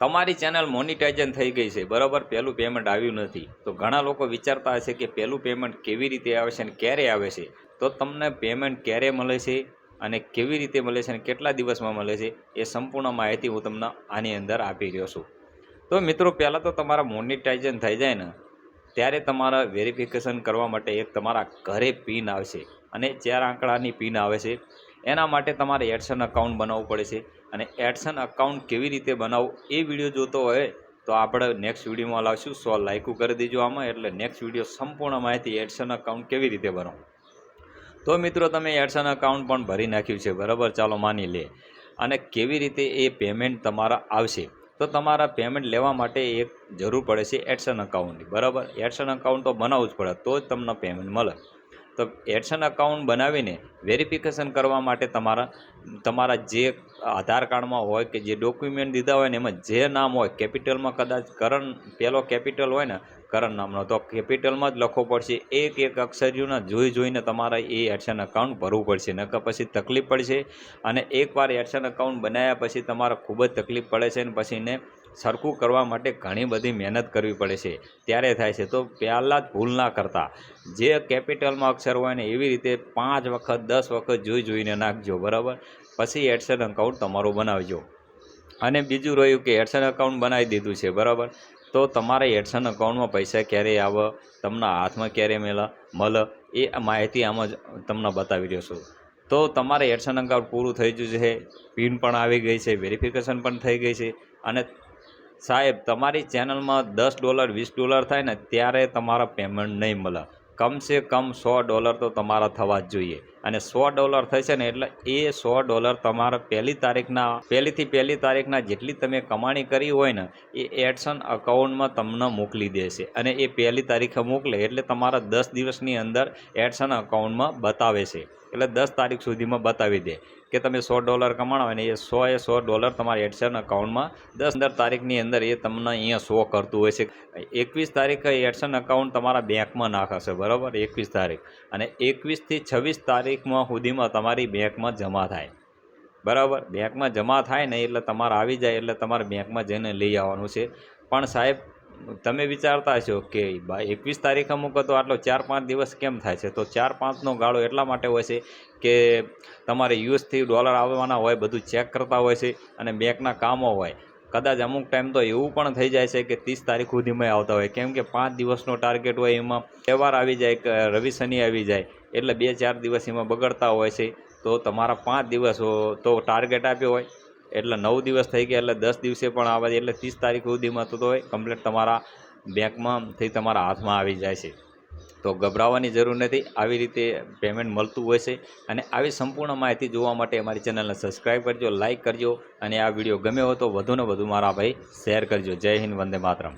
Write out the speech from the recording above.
તમારી ચેનલ મોનિટાઇઝન થઈ ગઈ છે બરાબર, પહેલું પેમેન્ટ આવ્યું નથી, તો ઘણા લોકો વિચારતા હશે કે પહેલું પેમેન્ટ કેવી રીતે આવે છે અને ક્યારે આવે છે. તો તમને પેમેન્ટ ક્યારે મળે છે અને કેવી રીતે મળે છે અને કેટલા દિવસમાં મળે છે એ સંપૂર્ણ માહિતી હું તમને આની અંદર આપી રહ્યો છું. તો મિત્રો, પહેલાં તો તમારા મોનિટાઇઝન થઈ જાય ને ત્યારે તમારા વેરિફિકેશન કરવા માટે એક તમારા ઘરે પિન આવશે અને 4 આંકડાની પિન આવે છે. એના માટે તમારે એડસન અકાઉન્ટ બનાવવું પડે છે. અને એડસન અકાઉન્ટ કેવી રીતે બનાવવું એ વિડીયો જોતો હોય તો આપણે નેક્સ્ટ વિડીયોમાં લાવશું. 100 લાઇકો કરી દેજો આમાં, એટલે નેક્સ્ટ વિડીયો સંપૂર્ણ માહિતી એડસન અકાઉન્ટ કેવી રીતે બનાવવું. તો મિત્રો, તમે એડસન અકાઉન્ટ પણ ભરી નાખ્યું છે બરાબર, ચાલો માની લે. અને કેવી રીતે એ પેમેન્ટ તમારા આવશે, તો તમારા પેમેન્ટ લેવા માટે એક જરૂર પડે છે એડસન અકાઉન્ટની બરાબર. એડસન અકાઉન્ટ તો બનાવવું જ પડે તો જ તમને પેમેન્ટ મળે. તો એડસન અકાઉન્ટ બનાવીને વેરિફિકેશન કરવા માટે તમારા જે આધાર કાર્ડમાં હોય કે જે ડોક્યુમેન્ટ દીધા હોય ને એમાં જે નામ હોય કેપિટલમાં, કદાચ કરણ પહેલો કેપિટલ હોય ને કરણ નામનો, તો કેપિટલમાં જ લખવો પડશે. એક એક અક્ષરીઓના જોઈને તમારે એ એડસન અકાઉન્ટ ભરવું પડશે, નકર પછી તકલીફ પડશે. અને એકવાર એડસન અકાઉન્ટ બનાવ્યા પછી તમારે ખૂબ જ તકલીફ પડે છે અને પછી એને સરખું કરવા માટે ઘણી બધી મહેનત કરવી પડે છે, ત્યારે થાય છે. તો પહેલાં જ ભૂલ ના કરતા, જે કેપિટલમાં અક્ષર હોય ને એવી રીતે 5 વખત 10 વખત જોઈને નાખજો બરાબર, પછી એડસન અકાઉન્ટ તમારું બનાવજો. અને બીજું રહ્યું કે એડસન અકાઉન્ટ બનાવી દીધું છે બરાબર, તો તમારે એડસન અકાઉન્ટમાં પૈસા ક્યારે આવે, તમને હાથમાં ક્યારે મળે એ માહિતી આમાં જ તમને બતાવી રહ્યો છું. તો તમારે એડસન અકાઉન્ટ પૂરું થઈ ગયું છે, પિન પણ આવી ગઈ છે, વેરિફિકેશન પણ થઈ ગઈ છે. અને સાહેબ, તમારી ચેનલમાં $10 $20 થાય ને ત્યારે તમારા પેમેન્ટ નહીં મળે. કમસે કમ $100 તો તમારા થવા જ જોઈએ. અને $100 થશે ને એટલે એ $100 તમારા પહેલી તારીખના જેટલી તમે કમાણી કરી હોય ને એ એડસન અકાઉન્ટમાં તમને મોકલી દેશે. અને એ પહેલી તારીખે મોકલે એટલે તમારા 10 દિવસની અંદર એડસન અકાઉન્ટમાં બતાવે છે. એટલે 10 તારીખ સુધીમાં બતાવી દે કે તમે $100 કમાણો અને એ $100 તમારા એડસન અકાઉન્ટમાં 15 તારીખની અંદર એ તમને અહીંયા શો કરતું હોય છે. 21 તારીખે એડસન અકાઉન્ટ તમારા બેંકમાં નાખશે બરાબર, 21 તારીખ. અને 21 થી 26 તારીખમાં સુધીમાં તમારી બેંકમાં જમા થાય બરાબર. બેંકમાં જમા થાય ને એટલે તમારે આવી જાય એટલે તમારે બેંકમાં જઈને લઈ આવવાનું છે. પણ સાહેબ, તમે વિચારતા હશો કે 21 તારીખે મૂકો તો આટલો 4-5 દિવસ કેમ થાય છે? તો 4-5નો ગાળો એટલા માટે હોય છે કે તમારે યુએસથી ડોલર આવવાના હોય, બધું ચેક કરતા હોય છે અને બેંકના કામો હોય. કદાચ અમુક ટાઈમ તો એવું પણ થઈ જાય છે કે 30 તારીખ સુધીમાં આવતા હોય, કેમ કે 5 દિવસનો ટાર્ગેટ હોય, એમાં તહેવાર આવી જાય, રવિ શનિ આવી જાય એટલે 2-4 દિવસ એમાં બગડતા હોય છે. તો તમારા 5 દિવસ તો ટાર્ગેટ આપ્યો હોય એટલે 9 દિવસ થઈ ગયા એટલે 10 દિવસે પણ આવે એટલે 30 તારીખ સુધીમાં તો હોય કમ્પ્લીટ તમારા બેંકમાંથી તમારા હાથમાં આવી જાય છે. તો ગભરાવાની જરૂર નથી, આવી રીતે પેમેન્ટ મળતું હોય છે. અને આવી સંપૂર્ણ માહિતી જોવા માટે અમારી ચેનલને સબસ્ક્રાઈબ કરજો, લાઇક કરજો અને આ વિડીયો ગમ્યો હોય તો વધુને વધુ મારા ભાઈ શેર કરજો. જય હિન્દ, વંદે માતરમ.